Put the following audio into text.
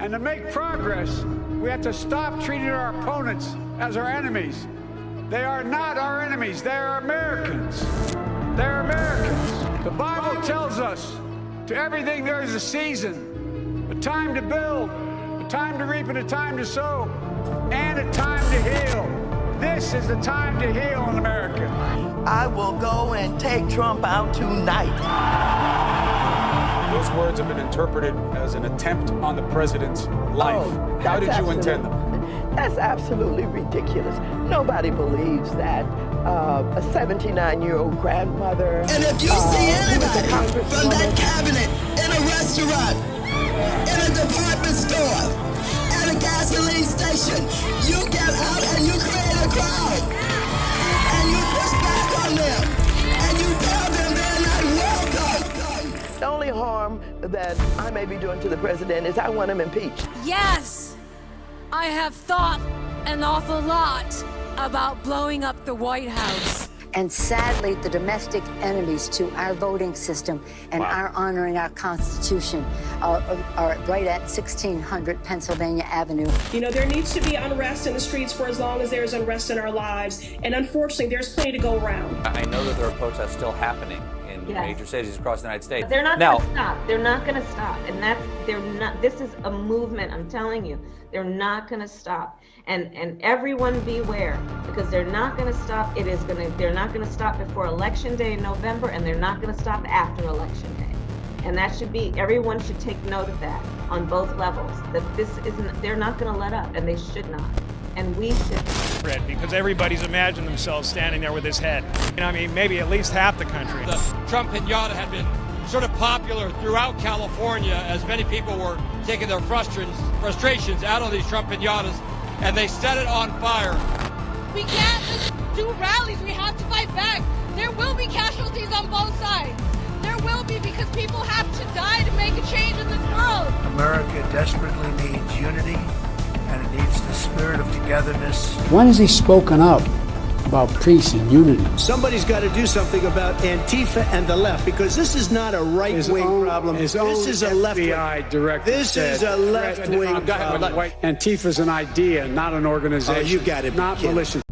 And to make progress, we have to stop treating our opponents as our enemies. They are not our enemies. They are Americans. They're Americans. The Bible tells us to everything there is a season, a time to build, a time to reap and a time to sow, and a time to heal. This is the time to heal in America. I will go and take Trump out tonight. Those words have been interpreted as an attempt on the president's life. How did you intend them? That's absolutely ridiculous. Nobody believes that. A 79-year-old grandmother. And if you see anybody from that cabinet in a restaurant, in a department store, at a gasoline station, you get out and you create a crowd. And you push back on them. And you tell them they're not welcome. The only harm that I may be doing to the president is I want him impeached. Yes, I have thought an awful lot about blowing up the White House. And sadly, the domestic enemies to our voting system and our honoring our Constitution are right at 1600 Pennsylvania Avenue. You know, there needs to be unrest in the streets for as long as there's unrest in our lives. And unfortunately, there's plenty to go around. I know that there are protests still happening in major cities across the United States. They're not going to stop. They're not going to stop. And this is a movement, I'm telling you. They're not going to stop. And everyone beware, because they're not going to stop. They're not going to stop before Election Day in November, and they're not going to stop after Election Day. And that should be, everyone should take note of that on both levels, that they're not going to let up, and they should not. And we should. Because everybody's imagined themselves standing there with his head. I mean, maybe at least half the country. The Trump pinata had been sort of popular throughout California as many people were taking their frustrations out on these Trump pinatas, and they set it on fire. We can't just do rallies. We have to fight back. There will be casualties on both sides. There will be, because people have to die to make a change in this world. America desperately needs unity, and it needs the spirit of togetherness. When has he spoken up about peace and unity? Somebody's got to do something about Antifa and the left, because this is not a right-wing problem. This is a left-wing. This is a left-wing problem. Antifa's an idea, not an organization. Oh, you got it. Not militia.